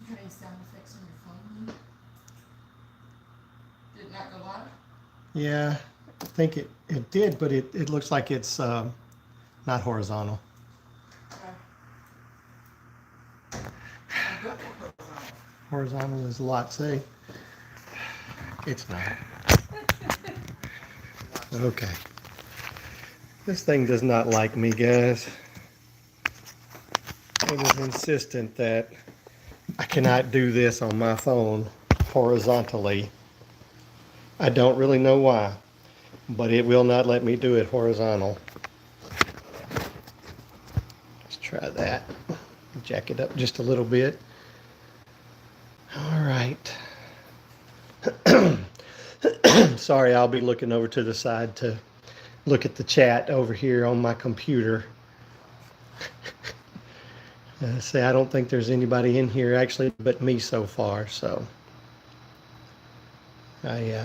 You have any sound effects on your phone? Did it not go live? Yeah, I think it did, but it looks like it's not horizontal. Okay. I'm good for horizontal. Horizontal is a lot. Say, it's not. Okay. This thing does not like me, guys. It is insistent that I cannot do this on my phone horizontally. I don't really know why, but it will not let me do it horizontal. Let's try that. Jack it up just a little bit. All right. Sorry, I'll be looking over to the side to look at the chat over here on my computer. Say, I don't think there's anybody in here actually but me so far, so I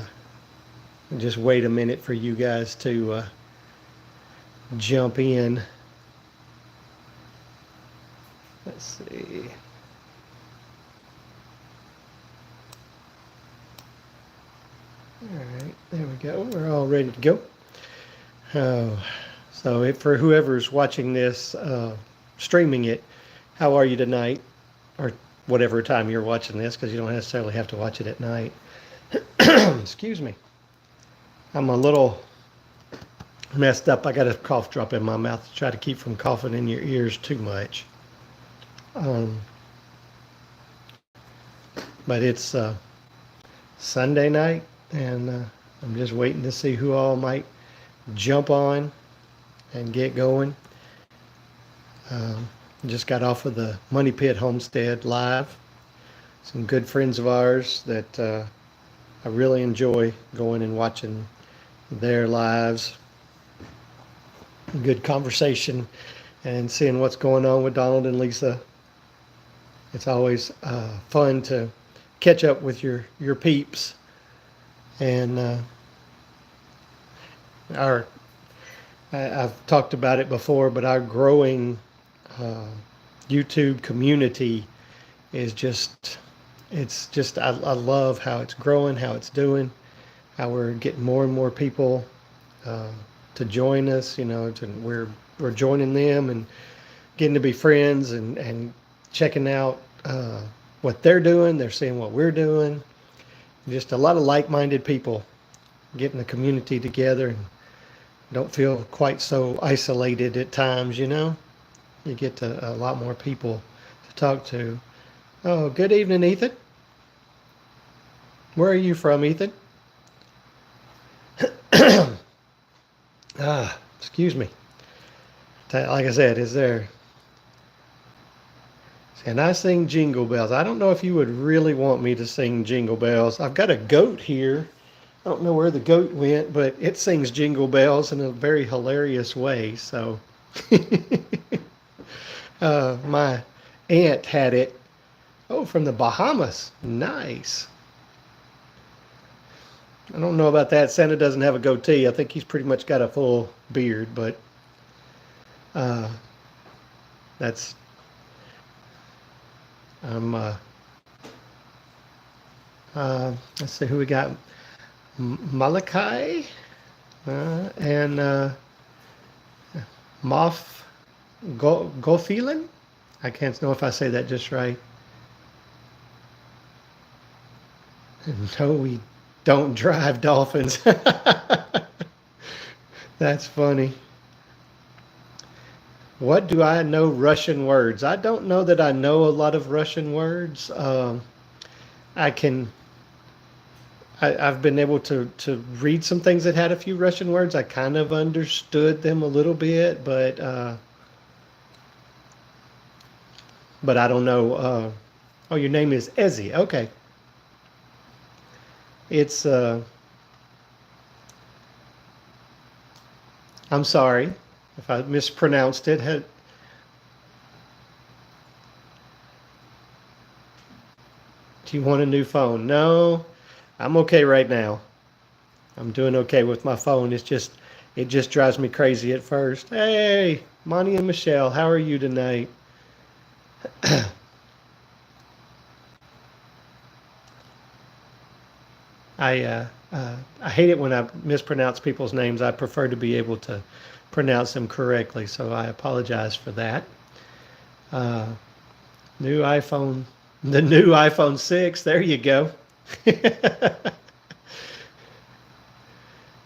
just wait a minute for you guys to jump in. Let's see. All right, there we go. We're all ready to go. Oh, so for whoever's watching this, streaming it, how are you tonight? Or whatever time you're watching this, because you don't necessarily have to watch it at night. Excuse me. I'm a little messed up. I got a cough drop in my mouth to try to keep from coughing in your ears too much. Um, but it's Sunday night, and I'm just waiting to see who all might jump on and get going. Um, just got off of the Money Pit Homestead live. Some good friends of ours that I really enjoy going and watching their lives. Good conversation and seeing what's going on with Donald and Lisa. It's always fun to catch up with your peeps and our. I've talked about it before, but our growing uh, YouTube community is just. It's just I love how it's growing, how it's doing, how we're getting more and more people uh, to join us. You know, we're joining them and getting to be friends and checking out what they're doing. They're seeing what we're doing. Just a lot of like-minded people getting the community together and don't feel quite so isolated at times. You know, you get to a lot more people to talk to. Oh, good evening, Ethan. Where are you from, Ethan? Excuse me. Like I said, is there and I sing Jingle Bells. I don't know if you would really want me to sing Jingle Bells. I've got a goat here. I don't know where the goat went, but it sings Jingle Bells in a very hilarious way. So my aunt had it. Oh, from the Bahamas. Nice. I don't know about that. Santa doesn't have a goatee. I think he's pretty much got a full beard, but uh, that's I'm. Let's see who we got. Malachi and Moff Gofilin. I can't know if I say that just right. No, we don't drive dolphins. That's funny. What do I know Russian words? I don't know that I know a lot of Russian words. I can. I've been able to read some things that had a few Russian words. I kind of understood them a little bit, but I don't know. Oh, your name is Ezzy. Okay, it's. I'm sorry if I mispronounced it. Do you want a new phone? No, I'm okay right now. I'm doing okay with my phone. It just drives me crazy at first. Hey, Monty and Michelle, how are you tonight? I hate it when I mispronounce people's names. I prefer to be able to pronounce them correctly, so I apologize for that. Uh, new iPhone, the new iPhone 6. There you go.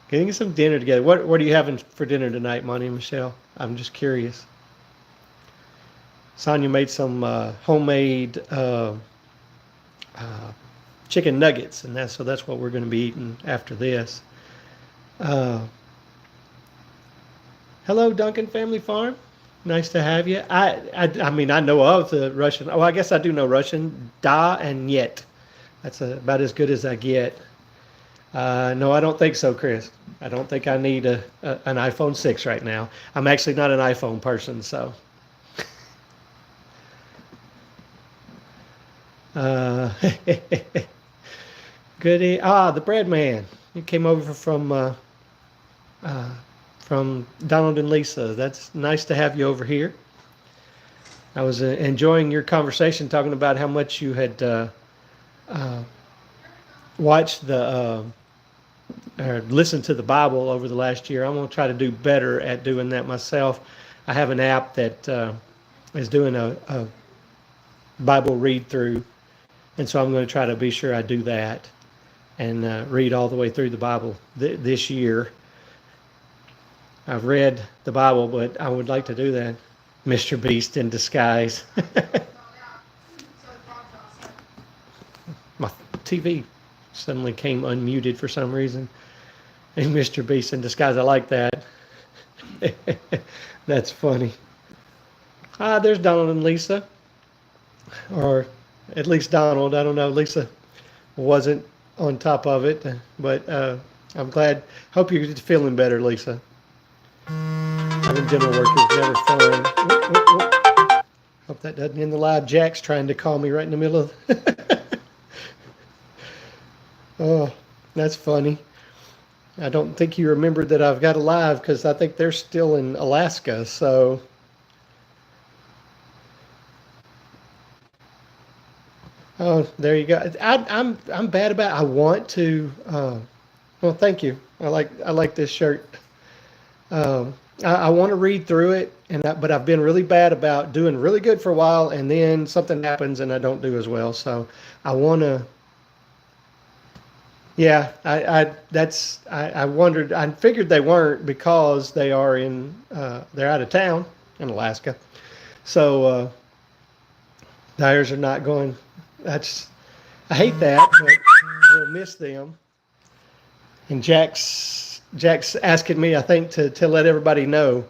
Getting some dinner together. What are you having for dinner tonight, Monty and Michelle? I'm just curious. Sonia made some homemade chicken nuggets, and that's what we're going to be eating after this. Uh, Hello, Duncan Family Farm. Nice to have you. I mean, I know of the Russian. Oh, I guess I do know Russian. Da and yet. That's about as good as I get. No, I don't think so, Chris. I don't think I need an iPhone 6 right now. I'm actually not an iPhone person, so. Uh, Goody. The bread man. He came over from Donald and Lisa. That's nice to have you over here. I was enjoying your conversation, talking about how much you had watched or listened to the Bible over the last year. I'm going to try to do better at doing that myself. I have an app that is doing a Bible read through, and so I'm going to try to be sure I do that and read all the way through the Bible this year. I've read the Bible, but I would like to do that. Mr. Beast in disguise. My TV suddenly came unmuted for some reason. And Mr. Beast in disguise. I like that. That's funny. There's Donald and Lisa. Or at least Donald. I don't know. Lisa wasn't on top of it. But I'm glad. Hope you're feeling better, Lisa. Having dental work is never fun. Hope that doesn't end the live. Jack's trying to call me right in the middle of. Oh, that's funny. I don't think you remembered that I've got a live because I think they're still in Alaska. So. Oh, there you go. I'm bad about. I want to. Well, thank you. I like this shirt. I want to read through it, but I've been really bad about doing really good for a while, and then something happens and I don't do as well. So I want to. Yeah, I wondered. I figured they weren't because they are they're out of town in Alaska. So tires are not going. I hate that, but we'll miss them. And Jack's asking me, I think, to let everybody know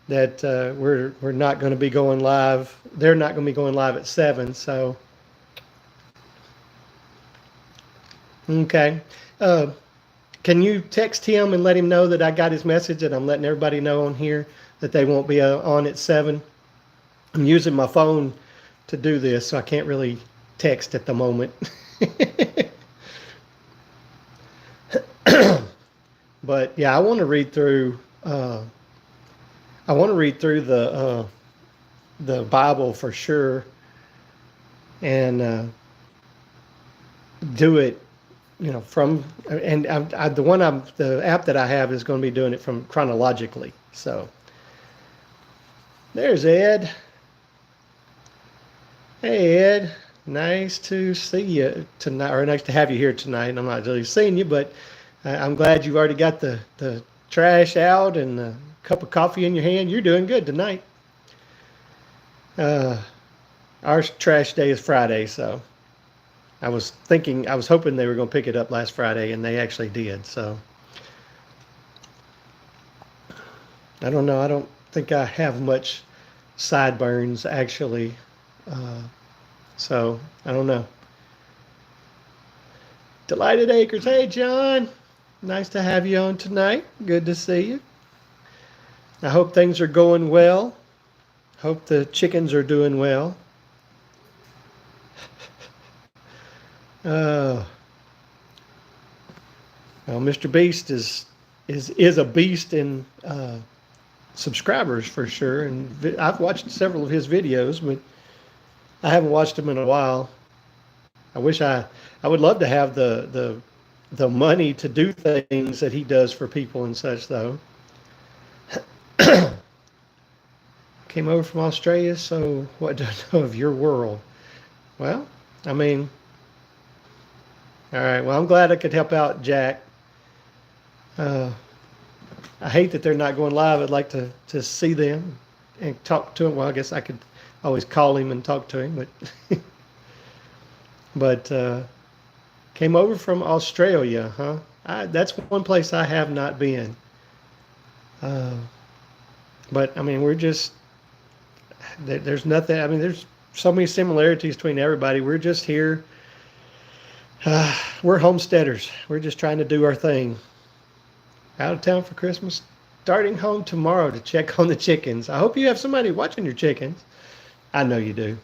that we're not going to be going live. They're not going to be going live at 7. So, okay. Can you text him and let him know that I got his message and I'm letting everybody know on here that they won't be on at 7? I'm using my phone to do this, so I can't really text at the moment. But yeah, I want to read through. I want to read through the Bible for sure, and do it. From the app that I have is going to be doing it from chronologically. So there's Ed. Hey Ed, nice to see you tonight, or nice to have you here tonight. I'm not really seeing you, but I'm glad you've already got the trash out and a cup of coffee in your hand. You're doing good tonight. Our trash day is Friday, so I was hoping they were going to pick it up last Friday, and they actually did. So I don't know. I don't think I have much sideburns actually. So I don't know. Delighted Acres. Hey, John. Nice to have you on tonight. Good to see you. I hope things are going well. Hope the chickens are doing well. Well, Mr. Beast is a beast in subscribers for sure, and I've watched several of his videos, but I haven't watched them in a while. I would love to have the the money to do things that he does for people and such, though. Came over from Australia, so what do I know of your world? Well, I mean, all right. Well, I'm glad I could help out Jack. Uh, I hate that they're not going live. I'd like to see them and talk to him. Well, I guess I could always call him and talk to him, but but came over from Australia, huh? That's one place I have not been. Uh, but I mean, we're just there's nothing. I mean, there's so many similarities between everybody. We're just here. We're homesteaders. We're just trying to do our thing. Out of town for Christmas. Starting home tomorrow to check on the chickens. I hope you have somebody watching your chickens. I know you do.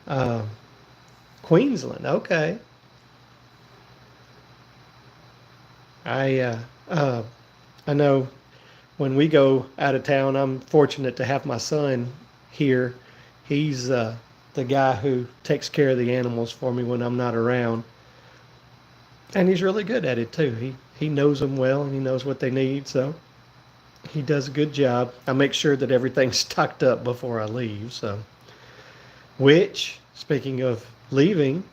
Uh, Queensland. Okay. I uh, uh, I know when we go out of town, I'm fortunate to have my son here. He's the guy who takes care of the animals for me when I'm not around, and he's really good at it too. He knows them well and he knows what they need, so he does a good job. I make sure that everything's stocked up before I leave. So, which speaking of leaving,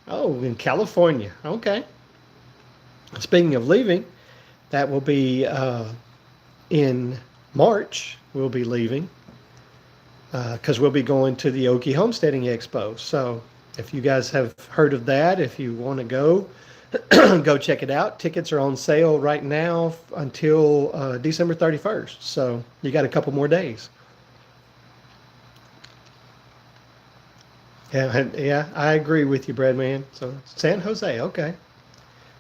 oh, in California. Okay. Speaking of leaving, that will be in March. We'll be leaving because we'll be going to the Okie Homesteading Expo. So if you guys have heard of that, if you want to go, go check it out. Tickets are on sale right now until December 31st. So you got a couple more days. Yeah, I agree with you, Breadman. So San Jose, okay.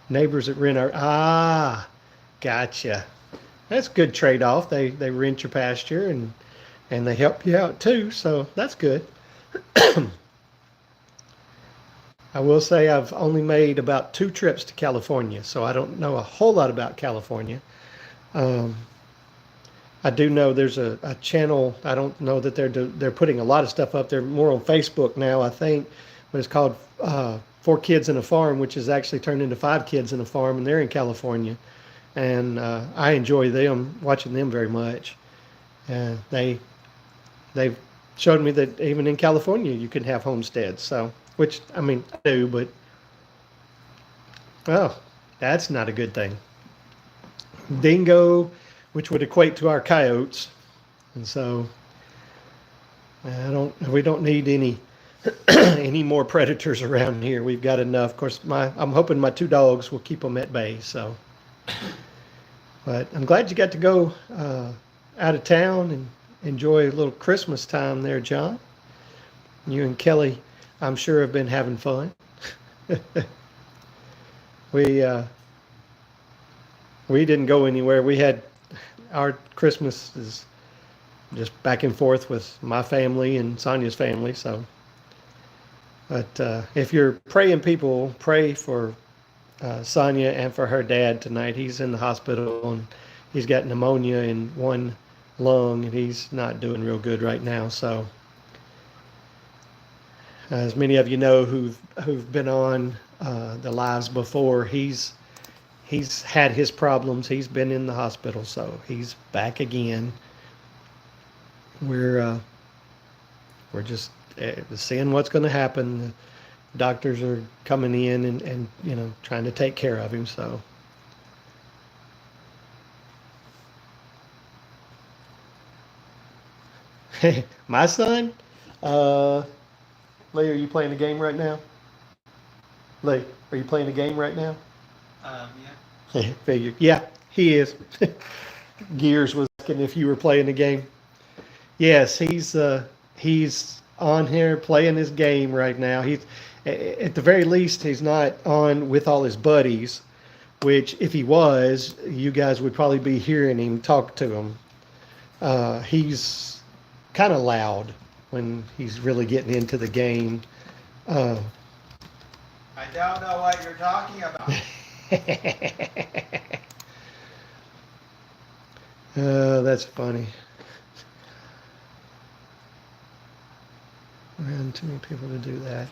Neighbors that rent our gotcha. That's a good trade-off. They rent your pasture and they help you out too, so that's good. I will say I've only made about 2 trips to California, so I don't know a whole lot about California. Um, I do know there's a channel. I don't know that they're putting a lot of stuff up. They're more on Facebook now, I think, but it's called 4 Kids in a Farm, which is actually turned into 5 Kids in a Farm, and they're in California. And I enjoy them, watching them very much. And they've showed me that even in California you can have homesteads. So, which I mean, I do, but oh, that's not a good thing. Dingo, which would equate to our coyotes, and so we don't need any any more predators around here. We've got enough. Of course, I'm hoping my 2 dogs will keep them at bay. So, but I'm glad you got to go out of town and enjoy a little Christmas time there, John. You and Kelly, I'm sure, have been having fun. we we didn't go anywhere. We had our Christmas is just back and forth with my family and Sonia's family. So, but if you're praying people, pray for Sonia and for her dad tonight. He's in the hospital and he's got pneumonia in one lung and he's not doing real good right now. So, as many of you know who've been on the lives before, he's had his problems. He's been in the hospital, so he's back again. We're just seeing what's going to happen. The doctors are coming in and trying to take care of him. So my son, Lee, are you playing the game right now? Lee, are you playing the game right now? Yeah. Figure. Yeah, he is. Gears was asking if you were playing the game. Yes, he's on here playing his game right now. He's at the very least he's not on with all his buddies, which if he was, you guys would probably be hearing him talk to him. He's kind of loud when he's really getting into the game. I don't know what you're talking about. That's funny. Around too many people to do that.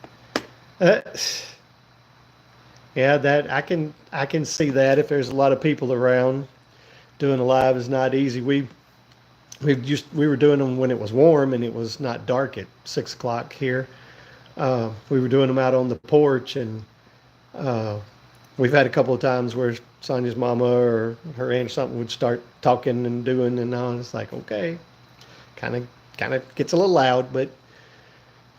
Yeah, that I can see that if there's a lot of people around, doing a live is not easy. We were doing them when it was warm and it was not dark at 6 o'clock here. We were doing them out on the porch, and uh, we've had a couple of times where Sonia's mama or her aunt or something would start talking and doing, and now it's like, okay, kind of kind of gets a little loud, but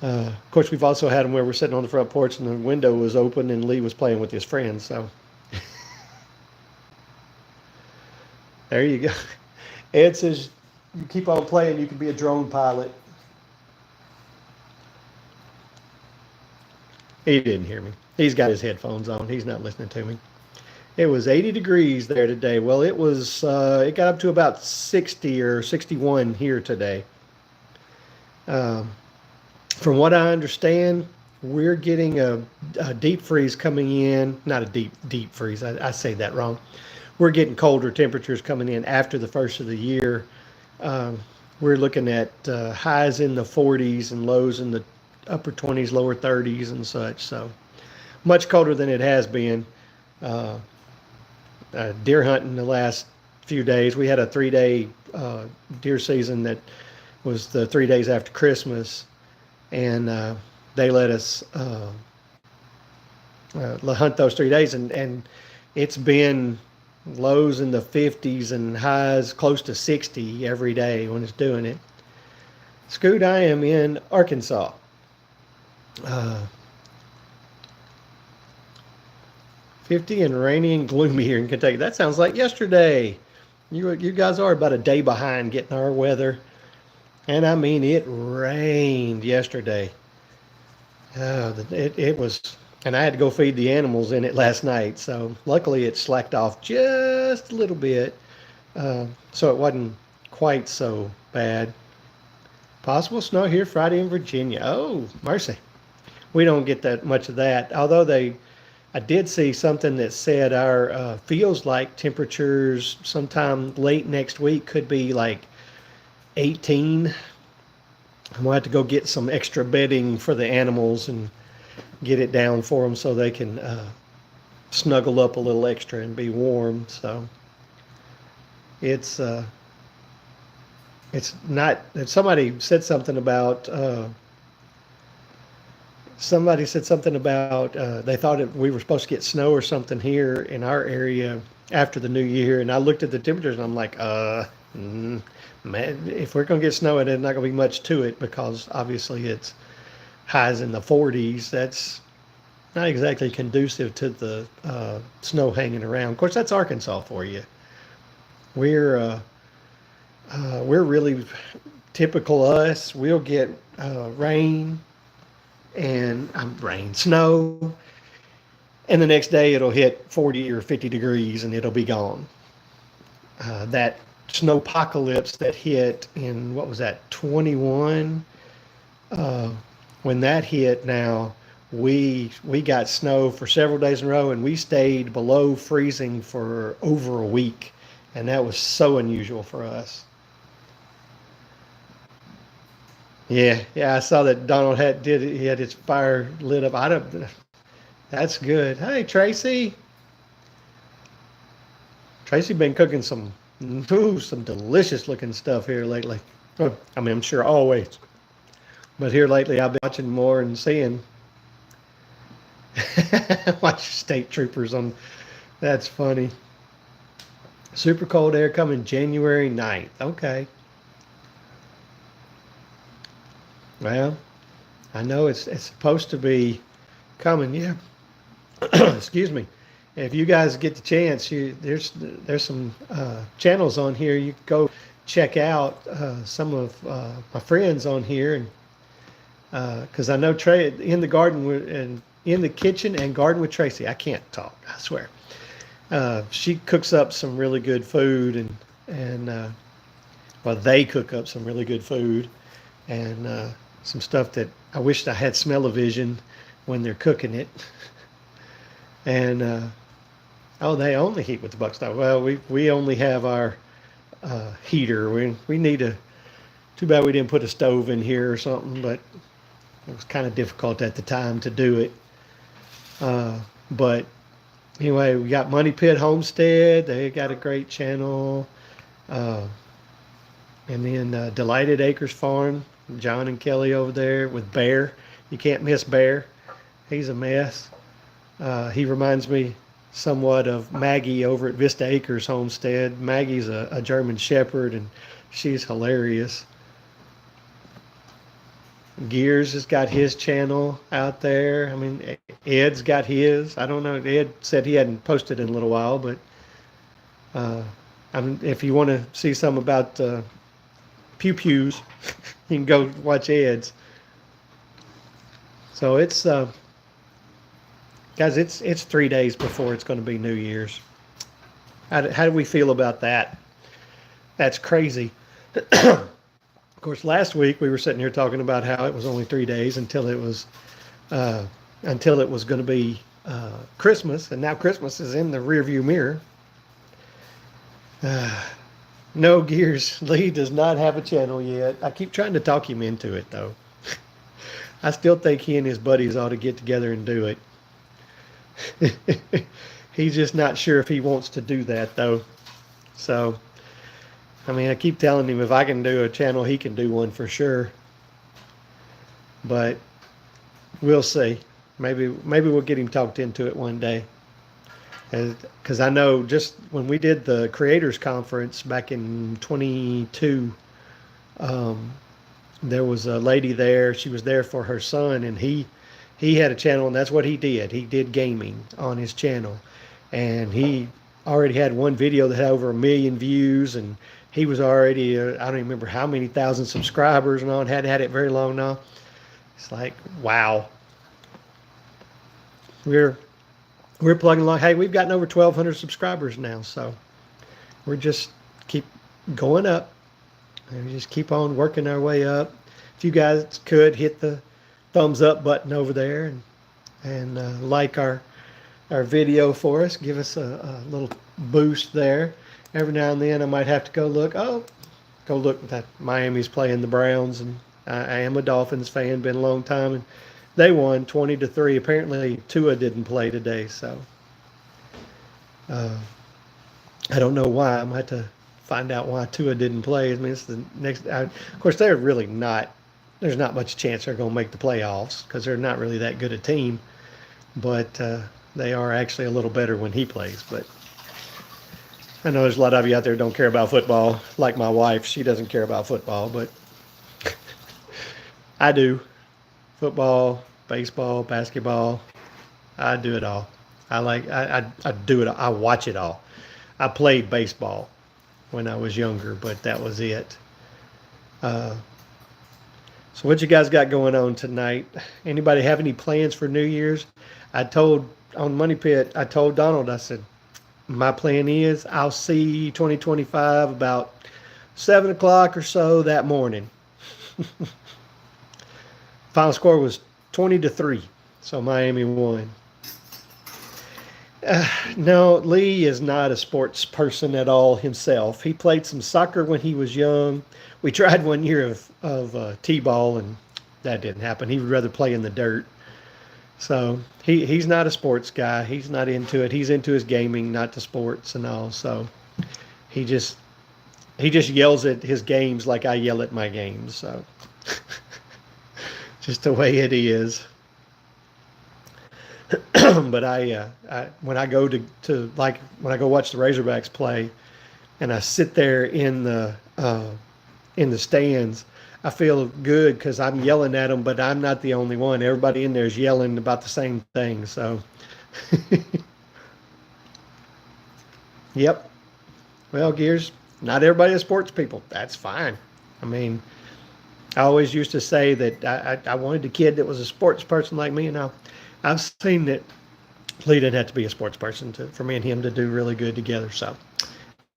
of course we've also had them where we're sitting on the front porch and the window was open and Lee was playing with his friends. So there you go. Ed says you keep on playing, you can be a drone pilot. He didn't hear me. He's got his headphones on. He's not listening to me. It was 80 degrees there today. Well, it got up to about 60 or 61 here today. Um, from what I understand, we're getting a deep freeze coming in. Not a deep freeze. I say that wrong. We're getting colder temperatures coming in after the first of the year. Um, we're looking at highs in the 40s and lows in the upper 20s, lower 30s, and such. So much colder than it has been. Uh, Deer hunting the last few days. We had a 3 day deer season that was the 3 days after Christmas, and they let us hunt those 3 days, and it's been lows in the 50s and highs close to 60 every day when it's doing it. Scoot, I am in Arkansas. Uh, 50 and rainy and gloomy here in Kentucky. That sounds like yesterday. You guys are about a day behind getting our weather. And I mean, it rained yesterday. It was, and I had to go feed the animals in it last night. So luckily it slacked off just a little bit. So it wasn't quite so bad. Possible snow here Friday in Virginia. Oh, mercy. We don't get that much of that. Although I did see something that said our feels like temperatures sometime late next week could be like 18. I'm gonna have to go get some extra bedding for the animals and get it down for them so they can snuggle up a little extra and be warm. So it's not. Somebody said something about. They thought we were supposed to get snow or something here in our area after the new year, and I looked at the temperatures and I'm like, man, if we're gonna get snow, there's not gonna be much to it because obviously it's highs in the 40s. That's not exactly conducive to the snow hanging around. Of course, that's Arkansas for you. We're really typical us. We'll get rain and snow, and the next day it'll hit 40 or 50 degrees and it'll be gone. That snowpocalypse that hit in, what was that, 21? When that hit, now we got snow for several days in a row, and we stayed below freezing for over a week, and that was so unusual for us. Yeah, I saw that Donald he had his fire lit up. I don't. That's good. Hey, Tracy. Tracy been cooking some delicious looking stuff here lately. Oh, I mean, I'm sure always, but here lately I've been watching more and seeing. Watch state troopers on. That's funny. Super cold air coming January 9th. Okay. Well, I know it's supposed to be coming. Yeah. Excuse me. If you guys get the chance, there's some channels on here you can go check out. Some of my friends on here, and because I know Trey in the garden and in the kitchen and garden with Tracy. I can't talk. I swear. She cooks up some really good food, and well, they cook up some really good food, and some stuff that I wished I had smell-o-vision when they're cooking it. And oh, they only heat with the buck stove. Well, we only have our heater. We need a. Too bad we didn't put a stove in here or something, but it was kind of difficult at the time to do it. But anyway, we got Money Pit Homestead. They got a great channel. Uh, and then Delighted Acres Farm, John and Kelly over there with Bear. You can't miss Bear. He's a mess. He reminds me somewhat of Maggie over at Vista Acres Homestead. Maggie's a German Shepherd, and she's hilarious. Gears has got his channel out there. I mean, Ed's got his. I don't know. Ed said he hadn't posted in a little while, but if you want to see something about pew pews, you can go watch Ed's. So it's guys, it's 3 days before it's going to be New Year's. How do we feel about that? That's crazy. Of course, last week we were sitting here talking about how it was only 3 days until it was going to be Christmas, and now Christmas is in the rearview mirror. No, Gears. Lee does not have a channel yet. I keep trying to talk him into it, though. I still think he and his buddies ought to get together and do it. He's just not sure if he wants to do that, though. So, I mean, I keep telling him if I can do a channel, he can do one for sure. But we'll see. Maybe we'll get him talked into it one day. Because I know just when we did the Creators Conference back in 22, there was a lady there. She was there for her son, and he had a channel, and that's what he did. He did gaming on his channel. And he already had one video that had over 1 million views, and he was already, I don't even remember how many thousand subscribers and all, and hadn't had it very long now. It's like, wow. We're plugging along. Hey, we've gotten over 1,200 subscribers now, so we're just keep going up. And we just keep on working our way up. If you guys could hit the thumbs up button over there and like our video for us, give us a little boost there. Every now and then I might have to go look that Miami's playing the Browns, and I am a Dolphins fan, been a long time, and they won 20-3. Apparently Tua didn't play today, so I don't know why. I'm going to have to find out why Tua didn't play. I mean, it's the next. Of course, they're really not. There's not much chance they're going to make the playoffs because they're not really that good a team. But they are actually a little better when he plays. But I know there's a lot of you out there who don't care about football. Like my wife, she doesn't care about football, but I do. Football, baseball, basketball, I do it all. I do it. I watch it all. I played baseball when I was younger, but that was it. So what you guys got going on tonight? Anybody have any plans for New Year's? I told on Money Pit, I told Donald, I said, my plan is I'll see 2025 about 7 o'clock or so that morning. Final score was 20-3, so Miami won. No, Lee is not a sports person at all himself. He played some soccer when he was young. We tried one year of t-ball, and that didn't happen. He would rather play in the dirt. So he's not a sports guy. He's not into it. He's into his gaming, not the sports and all. So he just yells at his games like I yell at my games. So just the way it is. But I when I go to like when I go watch the Razorbacks play, and I sit there in the stands, I feel good because I'm yelling at them, but I'm not the only one. Everybody in there is yelling about the same thing. So, yep. Well, Gears, not everybody is sports people. That's fine. I mean, I always used to say that I wanted a kid that was a sports person like me, and I've seen that Lee didn't have to be a sports person for me and him to do really good together. So,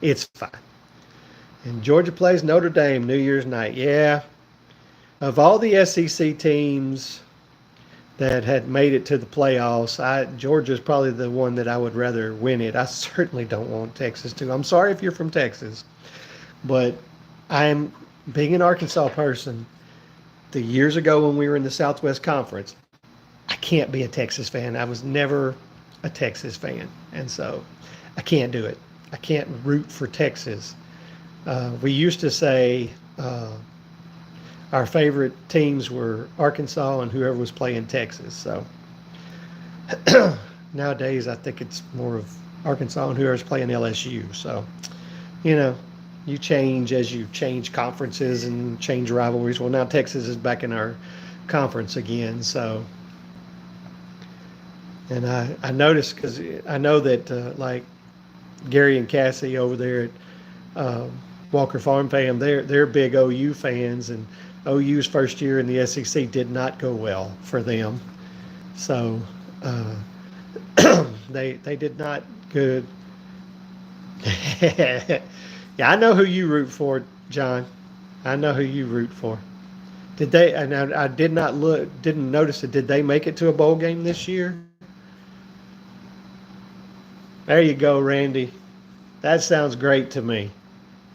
it's fine. And Georgia plays Notre Dame New Year's night. Yeah. Of all the SEC teams that had made it to the playoffs, Georgia's probably the one that I would rather win it. I certainly don't want Texas to. I'm sorry if you're from Texas, but I'm being an Arkansas person. The years ago when we were in the Southwest Conference, I can't be a Texas fan. I was never a Texas fan, and so I can't do it. I can't root for Texas. We used to say our favorite teams were Arkansas and whoever was playing Texas. So nowadays, I think it's more of Arkansas and whoever's playing LSU. So, you know, you change as you change conferences and change rivalries. Well, now Texas is back in our conference again. So, and I noticed because I know that like Gary and Cassie over there at Walker Farm Fam, they're big OU fans, and OU's first year in the SEC did not go well for them. So they did not good. Yeah, I know who you root for, John. I know who you root for. Did they? And I did not look, didn't notice it. Did they make it to a bowl game this year? There you go, Randy. That sounds great to me.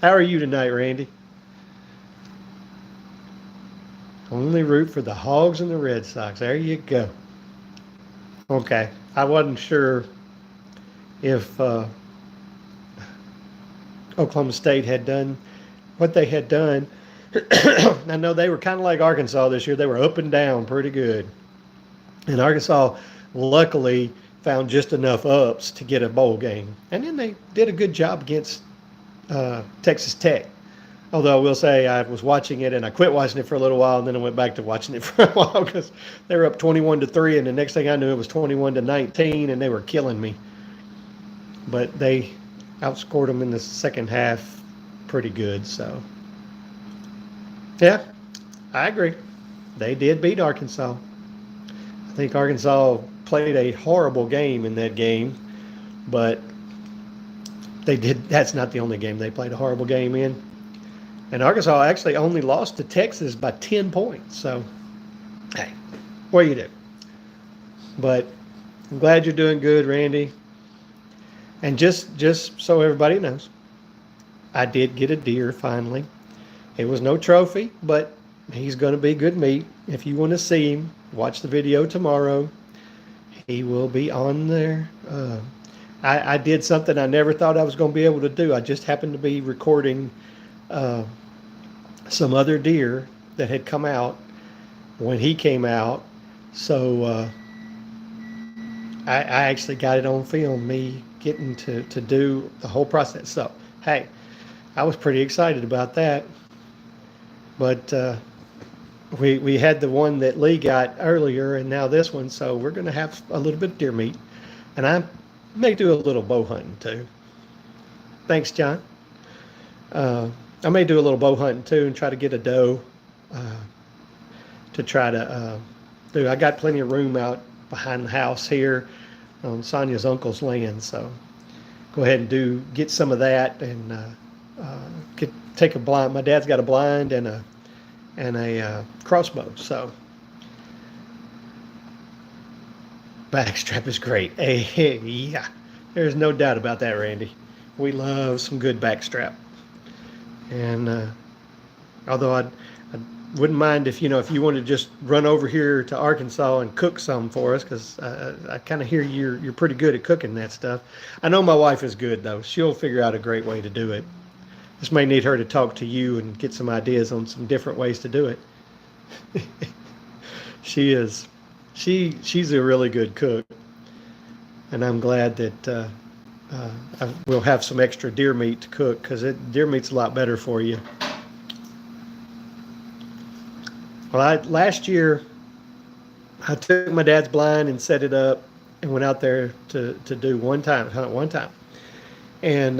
How are you tonight, Randy? Only root for the Hogs and the Red Sox. There you go. Okay. I wasn't sure if Oklahoma State had done what they had done. I know they were kind of like Arkansas this year. They were up and down pretty good. And Arkansas, luckily, found just enough ups to get a bowl game. And then they did a good job against Texas Tech. Although I will say I was watching it and I quit watching it for a little while, and then I went back to watching it for a while because they were up 21-3, and the next thing I knew it was 21-19, and they were killing me. But they outscored them in the second half pretty good. So yeah, I agree. They did beat Arkansas. I think Arkansas played a horrible game in that game, but they did. That's not the only game they played a horrible game in. And Arkansas actually only lost to Texas by 10 points. So, hey, what do you do? But I'm glad you're doing good, Randy. And just so everybody knows, I did get a deer finally. It was no trophy, but he's going to be good meat. If you want to see him, watch the video tomorrow. He will be on there. I did something I never thought I was going to be able to do. I just happened to be recording some other deer that had come out when he came out. So I actually got it on film, me getting to do the whole process. So, hey, I was pretty excited about that. But we had the one that Lee got earlier, and now this one. So we're going to have a little bit of deer meat. And I may do a little bow hunting too. Thanks, John. I may do a little bow hunting too and try to get a doe to try to do. I got plenty of room out behind the house here on Sonia's uncle's land, so go ahead and get some of that and take a blind. My dad's got a blind and a crossbow, so backstrap is great. Hey, yeah, there's no doubt about that, Randy. We love some good backstrap. And although I wouldn't mind if you want to just run over here to Arkansas and cook some for us, because I kind of hear you're pretty good at cooking that stuff. I know my wife is good though; she'll figure out a great way to do it. Just may need her to talk to you and get some ideas on some different ways to do it. She's a really good cook, and I'm glad that. We'll have some extra deer meat to cook because deer meat's a lot better for you. Well, last year I took my dad's blind and set it up and went out there to do hunt one time. And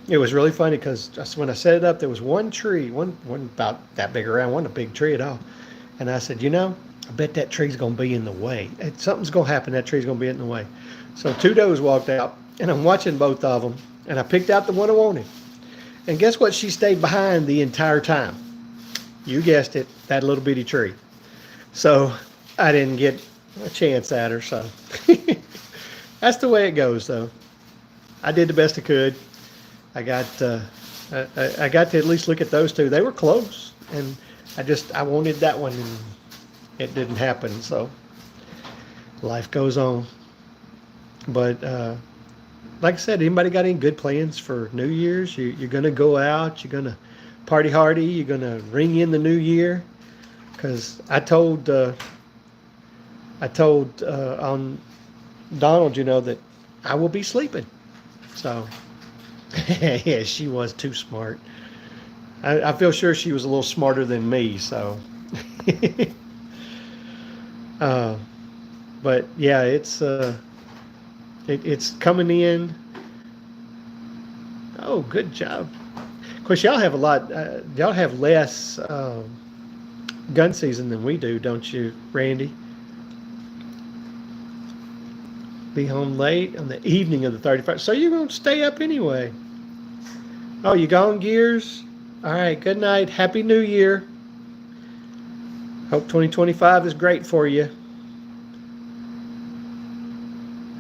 it was really funny because when I set it up, there was one tree, one about that big around, wasn't a big tree at all. And I said, I bet that tree's going to be in the way. Something's going to happen. That tree's going to be in the way. So two does walked out. And I'm watching both of them, and I picked out the one I wanted. And guess what? She stayed behind the entire time. You guessed it, that little bitty tree. So I didn't get a chance at her. So that's the way it goes, though. I did the best I could. I got to at least look at those two. They were close, and I wanted that one, and it didn't happen. So life goes on. But like I said, anybody got any good plans for New Year's? You're gonna go out. You're gonna party hardy. You're gonna ring in the new year. Because I told on Donald, that I will be sleeping. So yeah, she was too smart. I feel sure she was a little smarter than me. So, uh, but yeah, it's coming in. Oh, good job. Of course, y'all have a lot. Y'all have less gun season than we do, don't you, Randy? Be home late on the evening of the 31st. So you're going to stay up anyway. Oh, you gone, Gears? All right, good night. Happy New Year. Hope 2025 is great for you.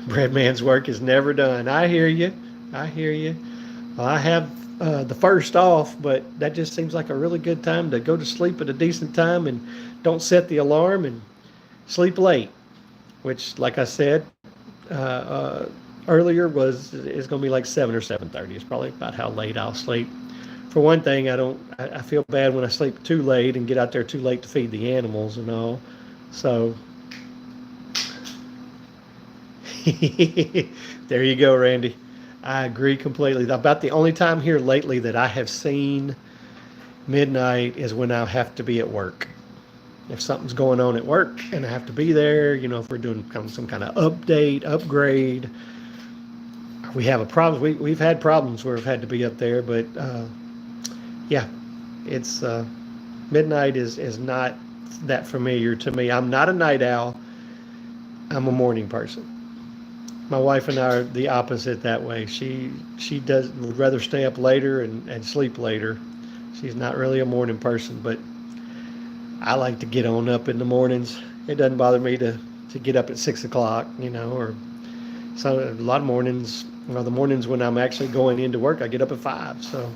Breadman's work is never done. I hear you. I hear you. Well, I have the first off, but that just seems like a really good time to go to sleep at a decent time and don't set the alarm and sleep late, which, like I said earlier, is going to be like 7 or 7:30. It's probably about how late I'll sleep. For one thing, I feel bad when I sleep too late and get out there too late to feed the animals and all. So there you go, Randy. I agree completely. About the only time here lately that I have seen midnight is when I have to be at work. If something's going on at work and I have to be there, if we're doing some kind of update, upgrade, we have a problem. We've had problems where we've had to be up there, but yeah, it's midnight is not that familiar to me. I'm not a night owl. I'm a morning person. My wife and I are the opposite that way. She would rather stay up later and sleep later. She's not really a morning person, but I like to get on up in the mornings. It doesn't bother me to get up at 6 o'clock, or so a lot of mornings. Well, the mornings when I'm actually going into work, I get up at 5. So,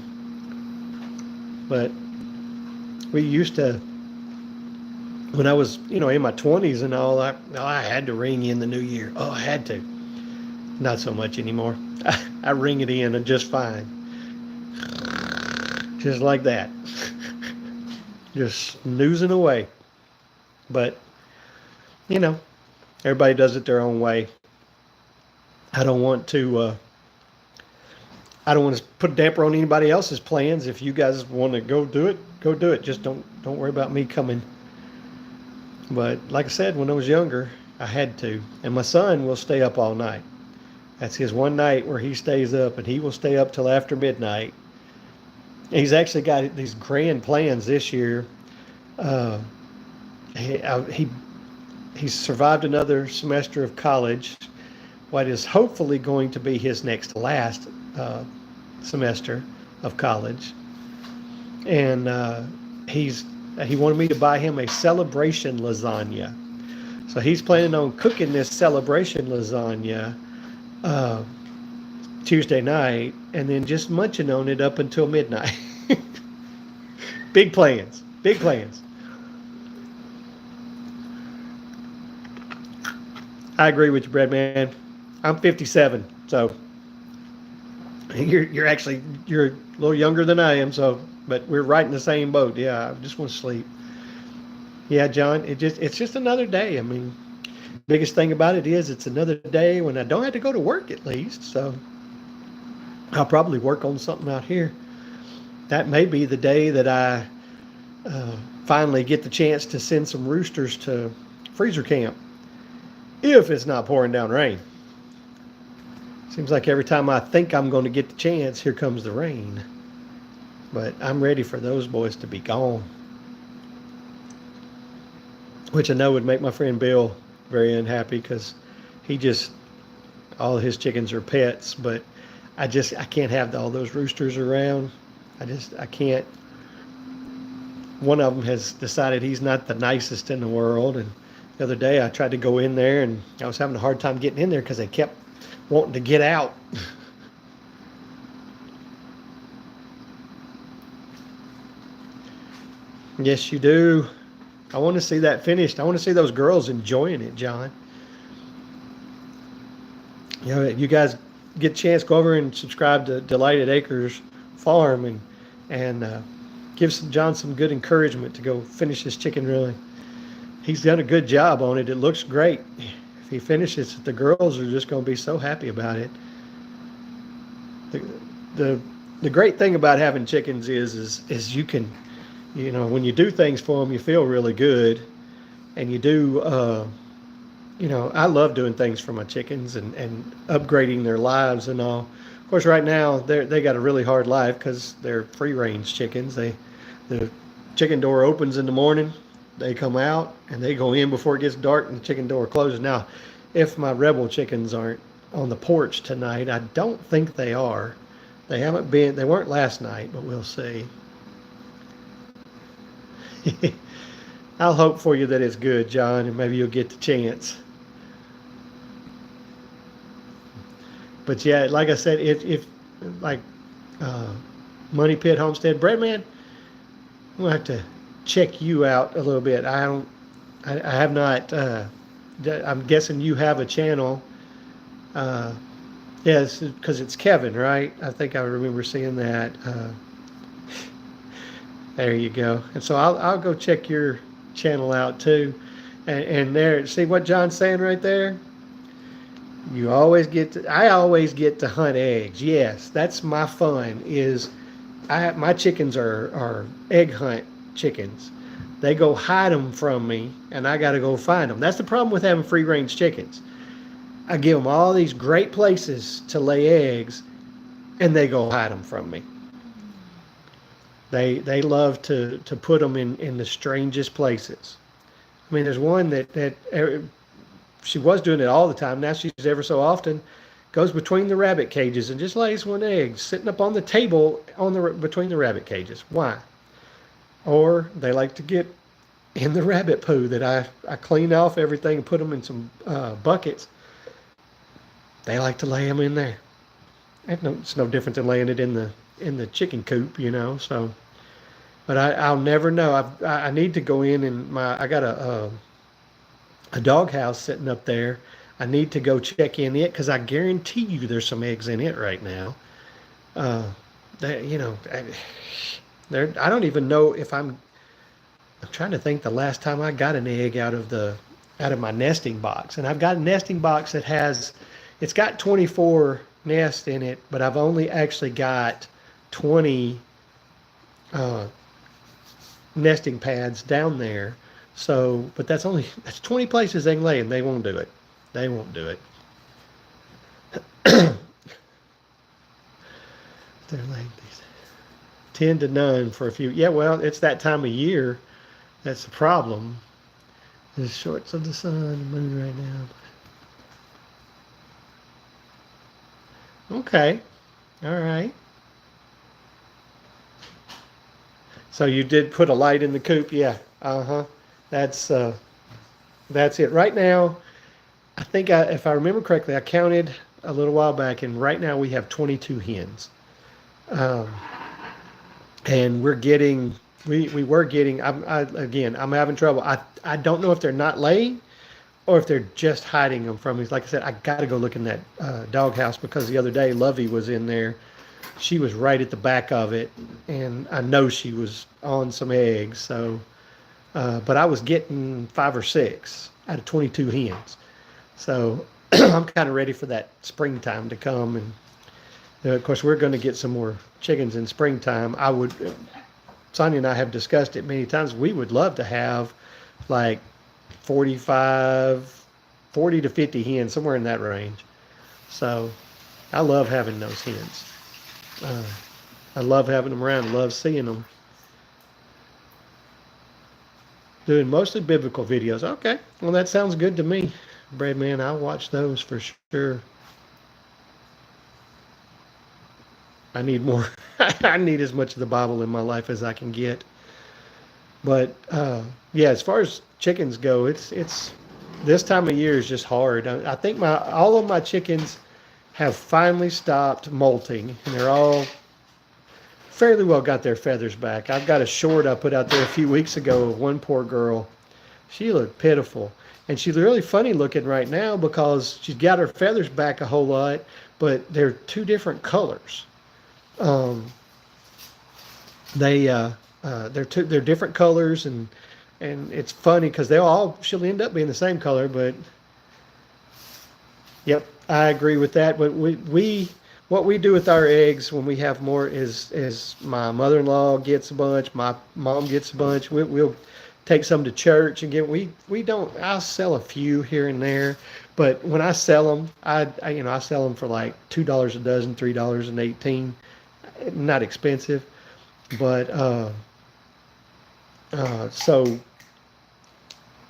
but we used to, when I was, in my 20s and all, I had to ring in the new year. Oh, I had to. Not so much anymore. I ring it in and just fine. Just like that. Just snoozing away. But, everybody does it their own way. I don't want to put a damper on anybody else's plans. If you guys want to go do it, go do it. Just don't worry about me coming. But like I said, when I was younger, I had to. And my son will stay up all night. That's his one night where he stays up, and he will stay up till after midnight. He's actually got these grand plans this year. He's survived another semester of college, what is hopefully going to be his next last semester of college. And he wanted me to buy him a celebration lasagna. So he's planning on cooking this celebration lasagna Tuesday night, and then just munching on it up until midnight. Big plans. I agree with you, Breadman. I'm 57, so you're a little younger than I am. So, but we're right in the same boat. Yeah, I just want to sleep. Yeah, John. It's just another day. I mean, biggest thing about it is it's another day when I don't have to go to work, at least. So I'll probably work on something out here. That may be the day that I finally get the chance to send some roosters to freezer camp, if it's not pouring down rain. Seems like every time I think I'm going to get the chance, here comes the rain. But I'm ready for those boys to be gone, which I know would make my friend Bill very unhappy, because all his chickens are pets, but I can't have all those roosters around. I can't. One of them has decided he's not the nicest in the world, and the other day I tried to go in there, and I was having a hard time getting in there because they kept wanting to get out. Yes, you do. I want to see that finished. I want to see those girls enjoying it, John. You know, you guys get a chance, go over and subscribe to Delighted Acres Farm and give John some good encouragement to go finish his chicken really. He's done a good job on it. It looks great. If he finishes it, the girls are just going to be so happy about it. The great thing about having chickens is you can, you know, when you do things for them, you feel really good, and you do. You know, I love doing things for my chickens and upgrading their lives and all. Of course, right now they got a really hard life because they're free range chickens. The chicken door opens in the morning, they come out and they go in before it gets dark, and the chicken door closes. Now, if my rebel chickens aren't on the porch tonight, I don't think they are. They haven't been. They weren't last night, but we'll see. I'll hope for you that it's good, John, and maybe you'll get the chance. But yeah, like I said, if like Money Pit Homestead, Breadman, we'll have to check you out a little bit. I have not. I'm guessing you have a channel. Yes, because it's Kevin, right? I think I remember seeing that. There you go. And so I'll go check your channel out too. And there, see what John's saying right there? I always get to hunt eggs. Yes, that's my fun. My chickens are egg hunt chickens. They go hide them from me, and I got to go find them. That's the problem with having free range chickens. I give them all these great places to lay eggs, and they go hide them from me. They love to put them in the strangest places. I mean, there's one that she was doing it all the time. Now she's ever so often goes between the rabbit cages and just lays one egg sitting up on the table between the rabbit cages. Why? Or they like to get in the rabbit poo that I clean off everything and put them in some buckets. They like to lay them in there. It's no different than laying it in the chicken coop, you know. So, but I'll never know. I need to go in and I got a dog house sitting up there. I need to go check in it because I guarantee you there's some eggs in it right now. You know, I don't even know if I'm trying to think the last time I got an egg out of my nesting box. And I've got a nesting box that it's got 24 nests in it, but I've only actually got 20 nesting pads down there. So, but that's 20 places they can lay, and they won't do it. They won't do it. They're like these 10 to none for a few. Yeah, well, it's that time of year. That's the problem. The shorts of the sun and moon right now. Okay. All right. So you did put a light in the coop? Yeah. Uh-huh. That's it. Right now, I think if I remember correctly, I counted a little while back, and right now we have 22 hens. And we were getting, I'm having trouble. I don't know if they're not laying or if they're just hiding them from me. Like I said, I got to go look in that doghouse because the other day Lovey was in there. She was right at the back of it, and I know she was on some eggs. So, but I was getting 5 or 6 out of 22 hens. So I'm kind of ready for that springtime to come. And of course, we're going to get some more chickens in springtime. Sonia and I have discussed it many times. We would love to have like 40 to 50 hens, somewhere in that range. So I love having those hens. I love having them around. I love seeing them. Doing mostly biblical videos. Okay, well that sounds good to me, Breadman. I'll watch those for sure. I need more. I need as much of the Bible in my life as I can get. But yeah, as far as chickens go, it's this time of year is just hard. I think all of my chickens have finally stopped molting, and they're all fairly well got their feathers back. I've got a short I put out there a few weeks ago of one poor girl. She looked pitiful. and she's really funny looking right now because she's got her feathers back a whole lot, but they're two different colors. Um, they're different colors, and it's funny because she'll end up being the same color, but yep, I agree with that. But we what we do with our eggs when we have more is my mother-in-law gets a bunch, my mom gets a bunch. We'll take some to church and we don't. I'll sell a few here and there, but when I sell them, I sell them for like $2 a dozen, $3.18. Not expensive, but so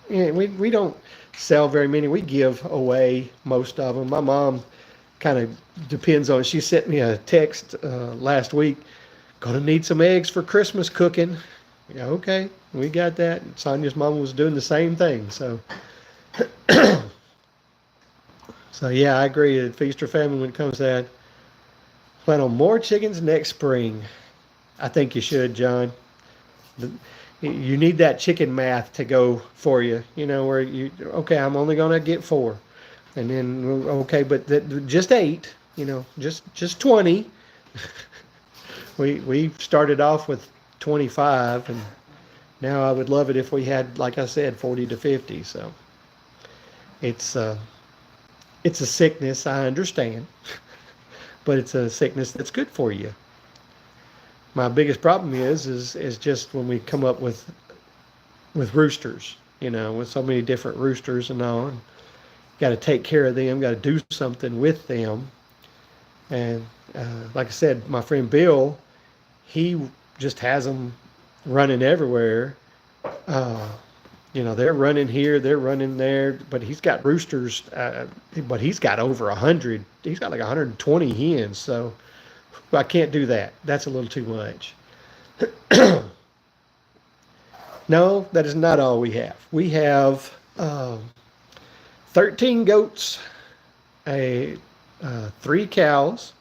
yeah, we don't sell very many. We give away most of them. My mom kind of depends on. She sent me a text last week. Gonna need some eggs for Christmas cooking. Yeah, okay, we got that. Sonia's mom was doing the same thing. So, so yeah, I agree. At Feast or Famine when it comes to that. Plan on more chickens next spring. I think you should, John. You need that chicken math to go for you. You know where okay, I'm only gonna get 4, and then okay, but just 8. You know, just 20. We started off with 25, and now I would love it if we had, like I said, 40 to 50. So it's a sickness, I understand, but it's a sickness that's good for you. My biggest problem is just when we come up with roosters, with so many different roosters and all, and got to take care of them, got to do something with them. And like I said, my friend Bill, he just has them running everywhere. They're running here, they're running there, but he's got roosters, but he's got over 100. He's got like 120 hens, so I can't do that. That's a little too much. No, that is not all we have. We have 13 goats, 3 cows.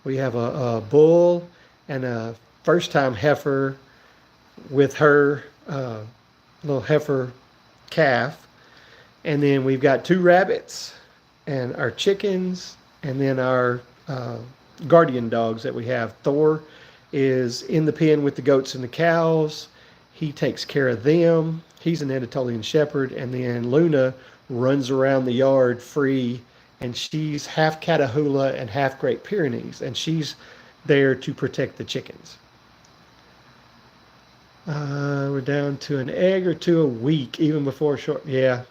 We have a bull and a first-time heifer with her little heifer calf. And then we've got 2 rabbits and our chickens, and then our guardian dogs that we have. Thor is in the pen with the goats and the cows. He takes care of them. He's an Anatolian shepherd. And then Luna runs around the yard free, and she's half Catahoula and half Great Pyrenees, and she's there to protect the chickens. We're down to an egg or 2 a week, even before short. Yeah,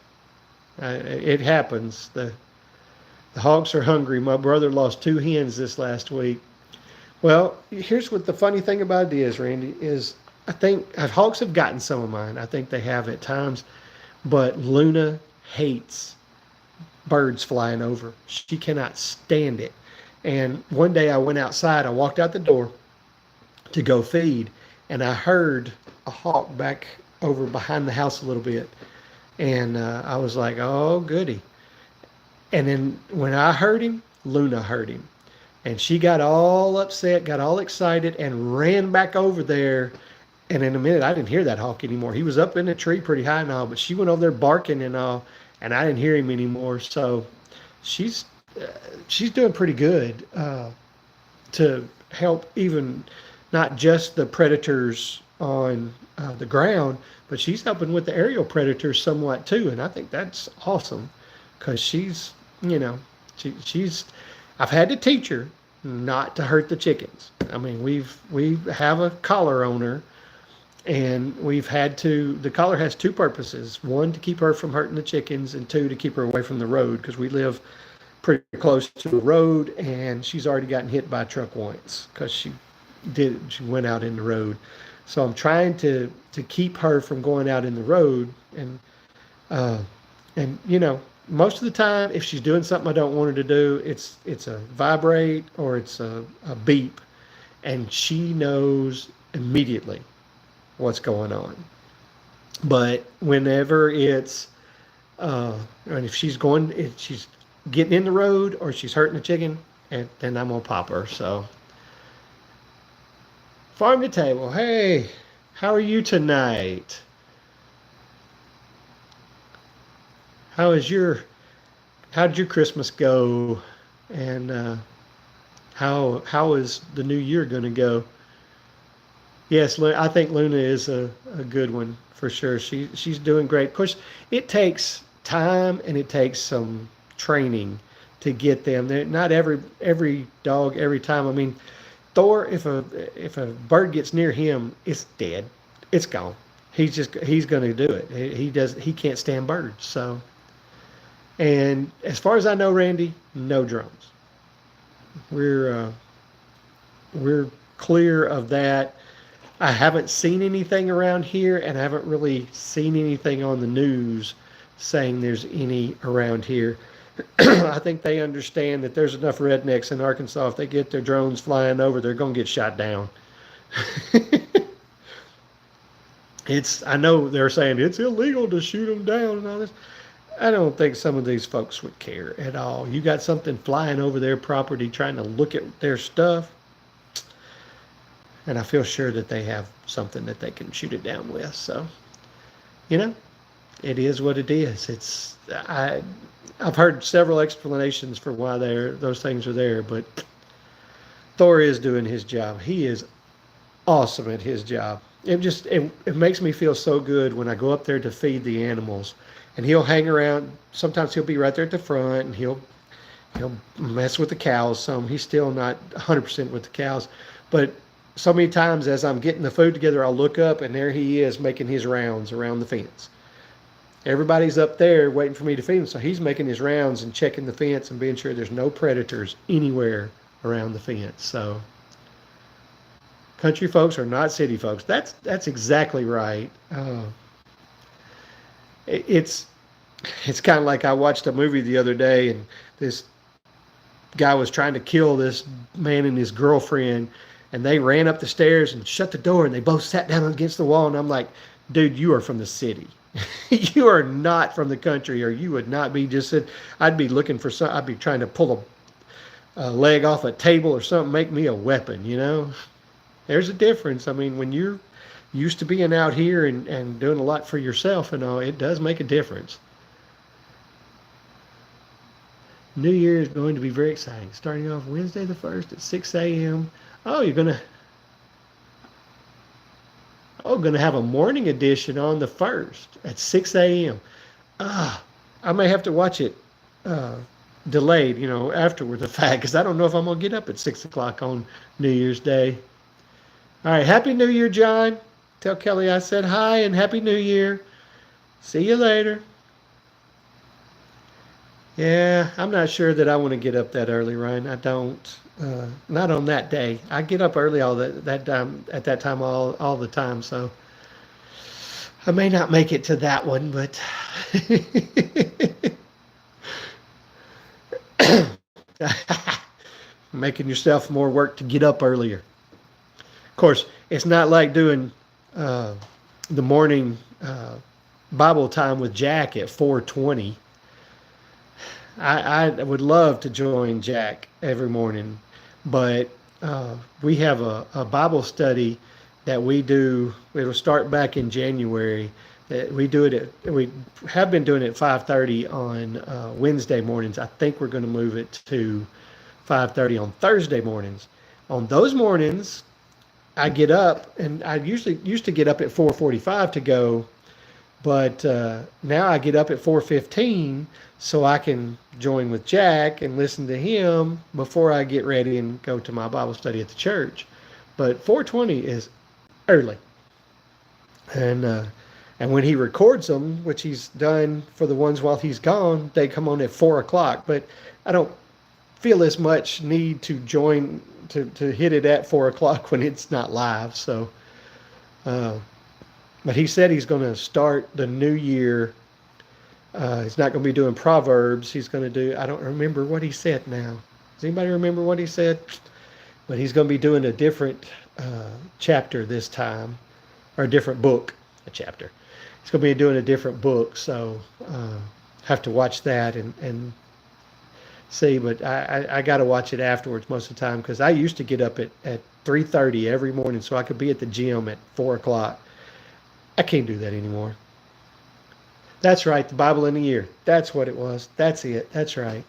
it happens. The hogs are hungry. My brother lost 2 hens this last week. Well, here's what the funny thing about it is, Randy, is I think hogs have gotten some of mine. I think they have at times, but Luna hates birds flying over. She cannot stand it. And one day I went outside. I walked out the door to go feed, and I heard a hawk back over behind the house a little bit. And I was like, oh, goody. And then when I heard him, Luna heard him. And she got all upset, got all excited, and ran back over there. And in a minute, I didn't hear that hawk anymore. He was up in the tree pretty high and all, but she went over there barking and all, and I didn't hear him anymore. So she's doing pretty good to help even not just the predators on the ground, but she's helping with the aerial predators somewhat too. And I think that's awesome because she's I've had to teach her not to hurt the chickens. I mean, we have a collar on her, and the collar has 2 purposes. 1, to keep her from hurting the chickens, and 2, to keep her away from the road, because we live pretty close to the road, and she's already gotten hit by a truck once because she went out in the road. So I'm trying to keep her from going out in the road, and most of the time, if she's doing something I don't want her to do, it's a vibrate or it's a beep, and she knows immediately what's going on. But whenever it's and if she's getting in the road or she's hurting the chicken, and then I'm gonna pop her. So farm to table. Hey, how are you tonight? how is your how did your Christmas go, and how is the new year going to go? Yes, I think Luna is a good one for sure. She's doing great. Of course, it takes time and it takes some training to get them. Not every dog every time. I mean, Thor, if a bird gets near him, it's dead. It's gone. He's going to do it. He can't stand birds. So, and as far as I know, Randy, no drones. We're clear of that. I haven't seen anything around here, and I haven't really seen anything on the news saying there's any around here. I think they understand that there's enough rednecks in Arkansas. If they get their drones flying over, they're going to get shot down. I know they're saying it's illegal to shoot them down and all this. I don't think some of these folks would care at all. You got something flying over their property trying to look at their stuff, and I feel sure that they have something that they can shoot it down with. So, it is what it is. I've heard several explanations for why those things are there, but Thor is doing his job. He is awesome at his job. It makes me feel so good when I go up there to feed the animals, and he'll hang around. Sometimes he'll be right there at the front, and he'll mess with the cows some. He's still not 100% with the cows, but so many times as I'm getting the food together, I'll look up and there he is making his rounds around the fence. Everybody's up there waiting for me to feed him, so he's making his rounds and checking the fence and being sure there's no predators anywhere around the fence. So country folks are not city folks. That's exactly right. It's kind of like I watched a movie the other day, and this guy was trying to kill this man and his girlfriend, and they ran up the stairs and shut the door, and they both sat down against the wall. And I'm like, dude, you are from the city. You are not from the country, or you would not be just said. I'd be looking for some. I'd be trying to pull a leg off a table or something, make me a weapon. There's a difference. I mean, when you're used to being out here and doing a lot for yourself and all, it does make a difference. New Year is going to be very exciting. Starting off Wednesday the 1st at 6 a.m. Oh, gonna have a morning edition on the 1st at 6 a.m. I may have to watch it delayed, afterward the fact, because I don't know if I'm going to get up at 6 o'clock on New Year's Day. All right, Happy New Year, John. Tell Kelly I said hi and Happy New Year. See you later. Yeah, I'm not sure that I want to get up that early, Ryan. I don't. Not on that day. I get up early all that time at that time all the time, so I may not make it to that one, but making yourself more work to get up earlier. Of course, it's not like doing the morning Bible time with Jack at 4:20. I would love to join Jack every morning, but we have a Bible study that we do. It'll start back in January. We have been doing it at 5:30 on Wednesday mornings. I think we're going to move it to 5:30 on Thursday mornings. On those mornings, I get up, and I usually used to get up at 4:45 to go, but now I get up at 4:15 so I can join with Jack and listen to him before I get ready and go to my Bible study at the church. But 4:20 is early, and when he records them, which he's done for the ones while he's gone, they come on at 4 o'clock. But I don't feel as much need to join to hit it at 4 o'clock when it's not live. So, but he said he's going to start the new year. He's not going to be doing Proverbs. He's going to do, I don't remember what he said now. Does anybody remember what he said? But he's going to be doing a different chapter this time, or a different book, a chapter. He's going to be doing a different book, so have to watch that and see. But I got to watch it afterwards most of the time, because I used to get up at 3:30 every morning so I could be at the gym at 4 o'clock. I can't do that anymore. That's right. The Bible in a year. That's what it was. That's it. That's right.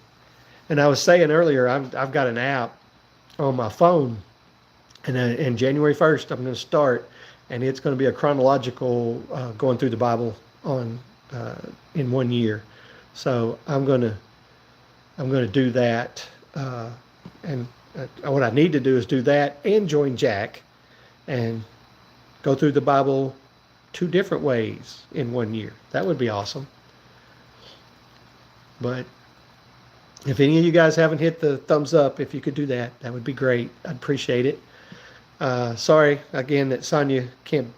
And I was saying earlier, I've got an app on my phone, and in January 1st, I'm going to start, and it's going to be a chronological going through the Bible on in 1 year. So I'm going to do that, and what I need to do is do that and join Jack, and go through the Bible 2 different ways in 1 year. That would be awesome. But if any of you guys haven't hit the thumbs up, if you could do that, that would be great. I'd appreciate it. Sorry again that Sonia can't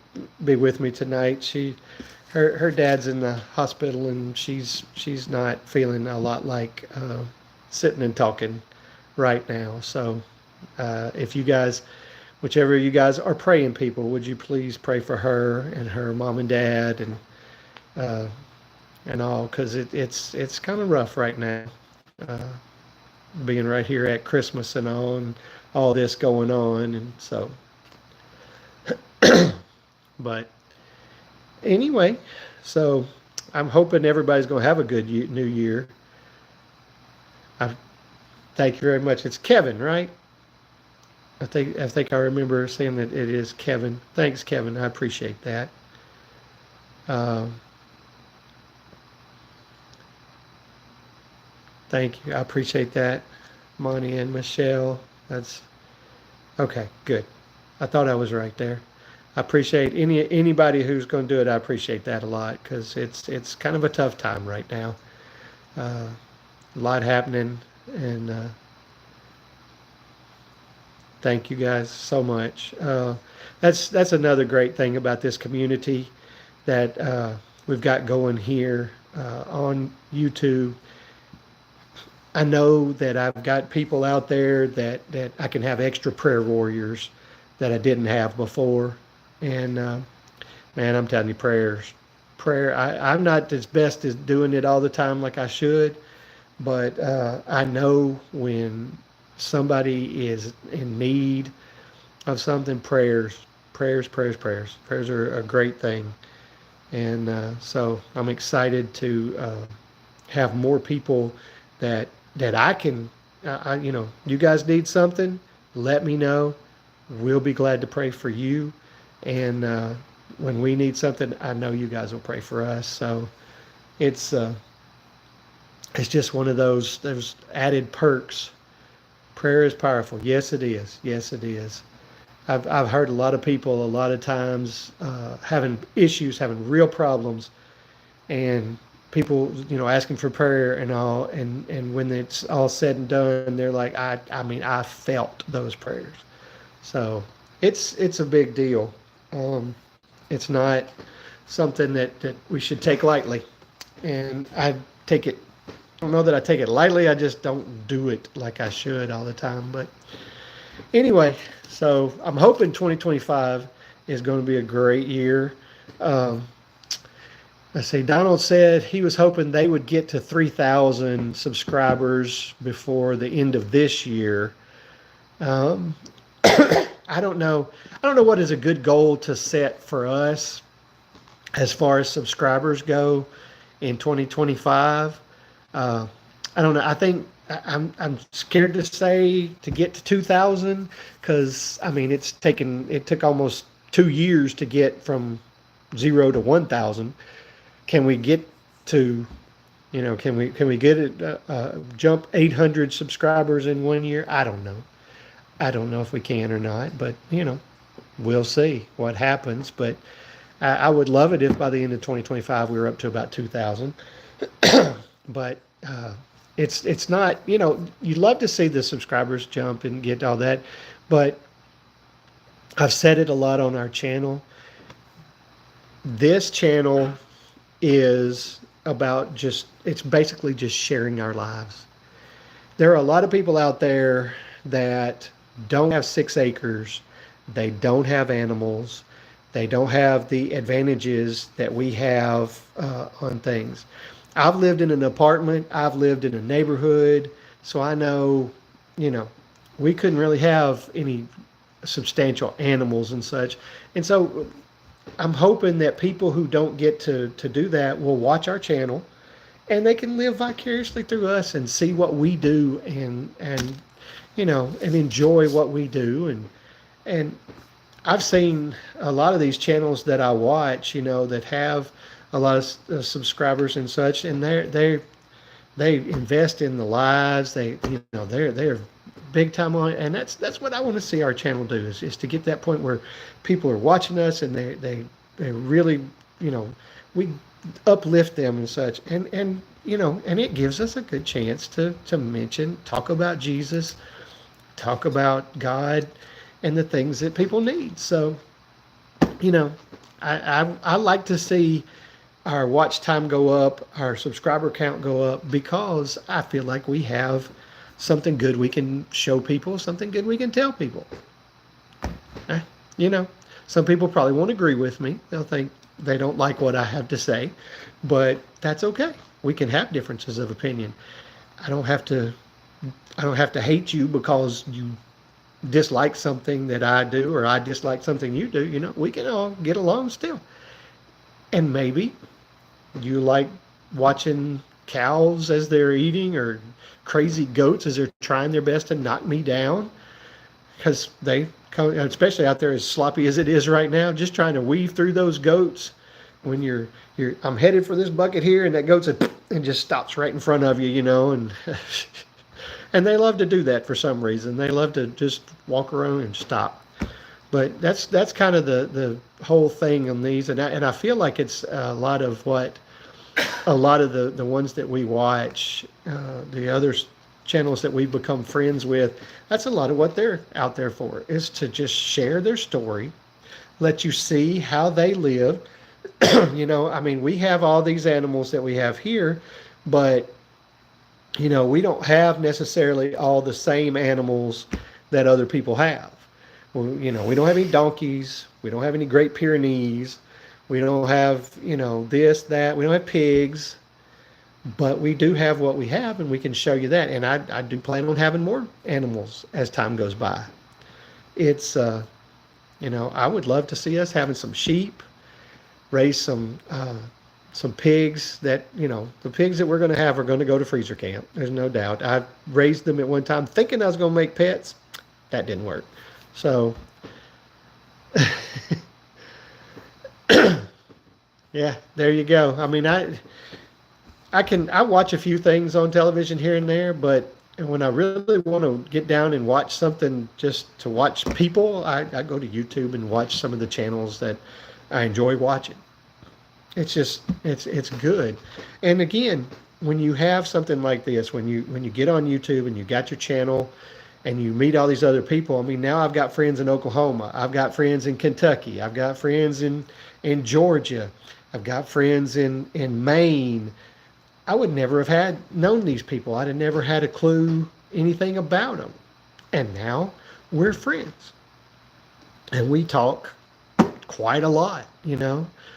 be with me tonight. Her dad's in the hospital, and she's not feeling a lot like sitting and talking right now. So if you guys, whichever you guys are praying people, would you please pray for her and her mom and dad and all, because it's kind of rough right now, being right here at Christmas and all this going on, and so. But anyway, so I'm hoping everybody's going to have a good new year. Thank you very much. It's Kevin, right? I think I remember saying that it is Kevin. Thanks, Kevin. I appreciate that. Thank you. I appreciate that, Monty and Michelle. That's okay. Good. I thought I was right there. I appreciate anybody who's going to do it. I appreciate that a lot, because it's kind of a tough time right now. A lot happening, and thank you guys so much. That's another great thing about this community that we've got going here on YouTube. I know that I've got people out there that I can have extra prayer warriors that I didn't have before. And man, I'm telling you, prayer. I'm not as best as doing it all the time like I should, but I know when somebody is in need of something, prayers are a great thing. And so I'm excited to have more people that I can, you guys need something, let me know. We'll be glad to pray for you. And when we need something, I know you guys will pray for us. So it's just one of those added perks. Prayer is powerful. Yes, it is. Yes, it is. I've heard a lot of people a lot of times having issues, having real problems, and people, asking for prayer and all, and when it's all said and done, they're like, I felt those prayers. So it's a big deal. It's not something that we should take lightly, and I don't know that I take it lightly. I just don't do it like I should all the time. But anyway, so I'm hoping 2025 is going to be a great year. Let's see, Donald said he was hoping they would get to 3,000 subscribers before the end of this year. I don't know what is a good goal to set for us as far as subscribers go in 2025. I don't know. I think I'm scared to say to get to 2,000, because it took almost 2 years to get from 0 to 1,000. Can we get to, can we get it jump 800 subscribers in 1 year? I don't know. I don't know if we can or not, but we'll see what happens. But I would love it if by the end of 2025 we were up to about 2,000. But it's not, you'd love to see the subscribers jump and get all that, but I've said it a lot on our channel. This channel is about it's basically just sharing our lives. There are a lot of people out there that don't have 6 acres. They don't have animals. They don't have the advantages that we have on things. I've lived in an apartment. I've lived in a neighborhood. So I know, we couldn't really have any substantial animals and such. And so I'm hoping that people who don't get to do that will watch our channel, and they can live vicariously through us and see what we do, and and enjoy what we do. And I've seen a lot of these channels that I watch, that have a lot of subscribers and such, and they invest in the lives. They're big time on it, and that's what I want to see our channel do, is to get that point where people are watching us, and they really, we uplift them and such, and it gives us a good chance to talk about Jesus, talk about God, and the things that people need. So, I like to see our watch time go up, our subscriber count go up, because I feel like we have something good we can show people, something good we can tell people. Eh, some people probably won't agree with me. They'll think they don't like what I have to say, but that's okay. We can have differences of opinion. I don't have to hate you because you dislike something that I do, or I dislike something you do. We can all get along still. And maybe you like watching cows as they're eating, or crazy goats as they're trying their best to knock me down, because they come, especially out there as sloppy as it is right now, just trying to weave through those goats. When I'm headed for this bucket here, and that goat's and just stops right in front of you, and and they love to do that for some reason. They love to just walk around and stop. But that's kind of the whole thing on these, and I feel like it's a lot of the ones that we watch, the other channels that we've become friends with. That's a lot of what they're out there for, is to just share their story, let you see how they live. We have all these animals that we have here, but we don't have necessarily all the same animals that other people have. We don't have any donkeys. We don't have any Great Pyrenees. We don't have, this, that. We don't have pigs. But we do have what we have, and we can show you that. And I do plan on having more animals as time goes by. It's, I would love to see us having some sheep, raise some pigs that, the pigs that we're going to have are going to go to freezer camp. There's no doubt. I raised them at one time thinking I was going to make pets. That didn't work. So, yeah, there you go. I watch a few things on television here and there, but when I really want to get down and watch something just to watch people, I go to YouTube and watch some of the channels that I enjoy watching. It's just, it's good. And again, when you have something like this, when you get on YouTube and you got your channel and you meet all these other people, now I've got friends in Oklahoma, I've got friends in Kentucky, I've got friends in Georgia, I've got friends in Maine. I would never have known these people. I'd have never had a clue anything about them. And now we're friends. And we talk quite a lot,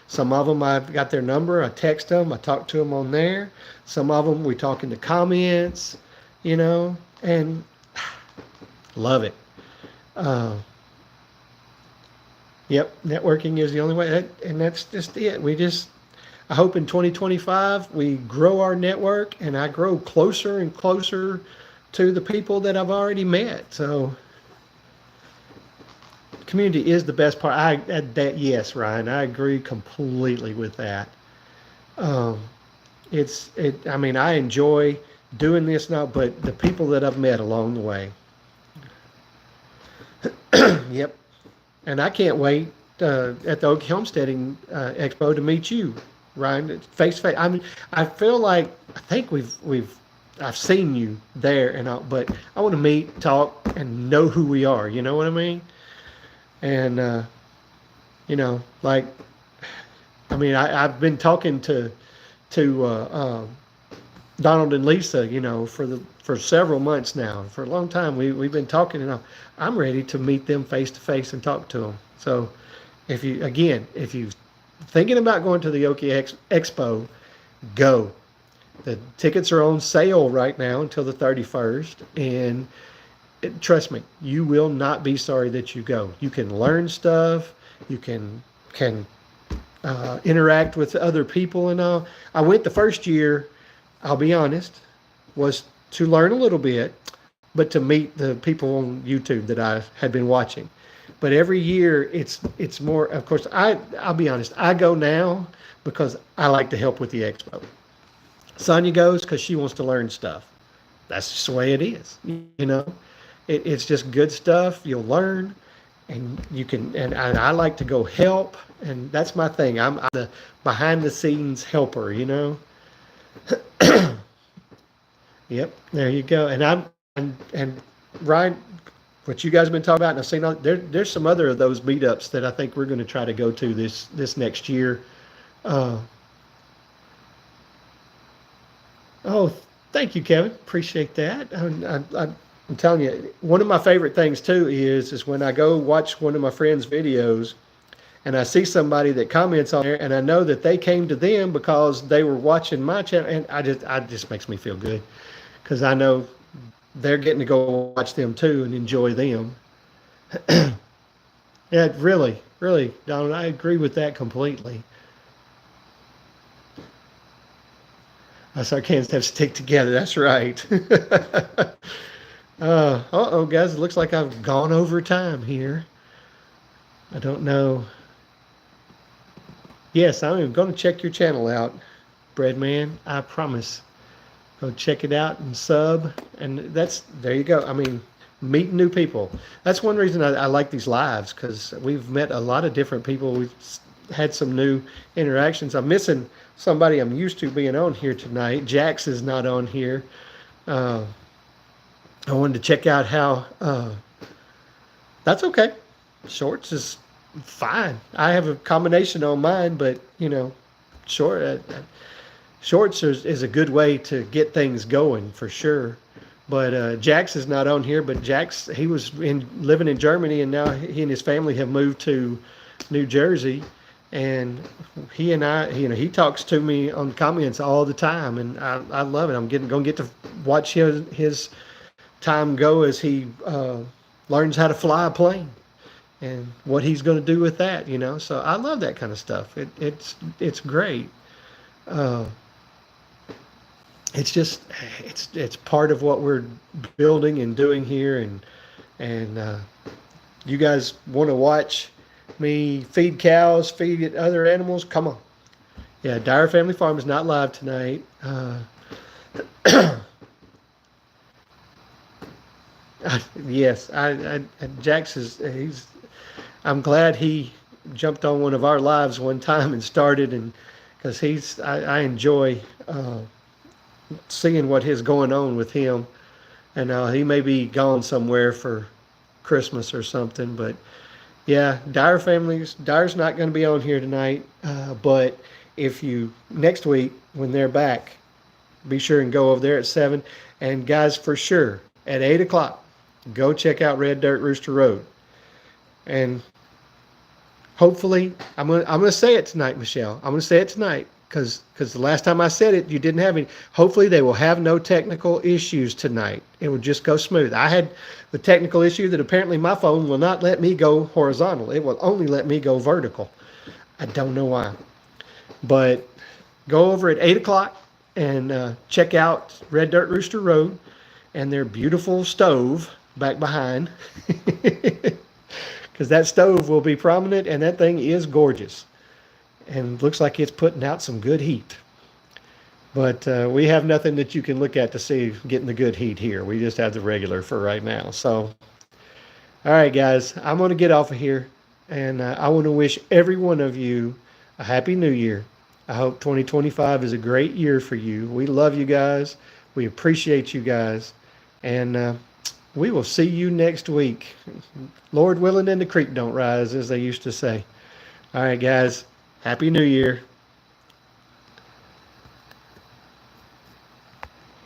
Some of them I've got their number. I text them. I talk to them on there. Some of them we talk in the comments, and love it. Yep, networking is the only way. And that's just it. I hope in 2025 we grow our network, and I grow closer and closer to the people that I've already met. So community is the best part. Yes, Ryan, I agree completely with that. I enjoy doing this now, but the people that I've met along the way. Yep. And I can't wait at the Oak Homesteading Expo to meet you, Ryan, face to face. I feel like, I think I've seen you there, but I want to meet, talk, and know who we are. You know what I mean? And, I've been talking to Donald and Lisa, for several months now. For a long time, we've been talking, and I'm ready to meet them face to face and talk to them. So if you're thinking about going to the Okie Expo, go. The tickets are on sale right now until the 31st, and trust me, you will not be sorry that you go. You can learn stuff. You can interact with other people and all. I went the first year, I'll be honest, was to learn a little bit, but to meet the people on YouTube that I had been watching. But every year it's more. Of course, I'll be honest. I go now because I like to help with the expo. Sonia goes because she wants to learn stuff. That's just the way it is. You know, it's just good stuff. You'll learn, and you can. And I like to go help, and that's my thing. I'm the behind the scenes helper. You know. Yep, there you go. And Ryan, what you guys have been talking about, and I've seen there's some other of those meetups that I think we're going to try to go to this next year. Oh, thank you, Kevin. Appreciate that. I'm telling you, one of my favorite things too is when I go watch one of my friends' videos, and I see somebody that comments on there, and I know that they came to them because they were watching my channel, and I just makes me feel good because I know they're getting to go watch them too and enjoy them. Yeah, really, really, Donald, I agree with that completely. Us Arkansans have to stick together. That's right. Uh-oh, guys, it looks like I've gone over time here. I don't know. Yes, I'm going to check your channel out, Breadman. I promise. Go check it out and sub. And there you go. I mean, meeting new people. That's one reason I like these lives, because we've met a lot of different people. We've had some new interactions. I'm missing somebody I'm used to being on here tonight. Jax is not on here. I wanted to check out how, that's okay. Shorts is fine. I have a combination on mine, but you know, shorts is a good way to get things going for sure. But Jax is not on here. But Jax, he was living in Germany, and now he and his family have moved to New Jersey. And he and I, you know, he talks to me on comments all the time, and I love it. I'm going to get to watch his time go as he learns how to fly a plane and what he's going to do with that, you know. So I love that kind of stuff. It's great. It's just it's part of what we're building and doing here, and you guys want to watch me feed cows, feed other animals? Come on. Yeah, Dyer Family Farm is not live tonight. Yes, Jax I'm glad he jumped on one of our lives one time and started, and because I enjoy seeing what is going on with him, and he may be gone somewhere for Christmas or something, but yeah, Dyer's not going to be on here tonight, but if you, next week when they're back, be sure and go over there at 7, and guys, for sure, at 8 o'clock, go check out Red Dirt Rooster Road. And hopefully, I'm gonna say it tonight, Michelle. I'm gonna say it tonight because the last time I said it, you didn't have any. Hopefully, they will have no technical issues tonight. It will just go smooth. I had the technical issue that apparently my phone will not let me go horizontal. It will only let me go vertical. I don't know why. But go over at 8 o'clock and check out Red Dirt Rooster Road and their beautiful stove back behind. Because that stove will be prominent, and that thing is gorgeous. And looks like it's putting out some good heat. But we have nothing that you can look at to see getting the good heat here. We just have the regular for right now. So, all right, guys, I'm going to get off of here. And I want to wish every one of you a Happy New Year. I hope 2025 is a great year for you. We love you guys. We appreciate you guys. And we will see you next week. Lord willing and the creek don't rise, as they used to say. All right, guys. Happy New Year.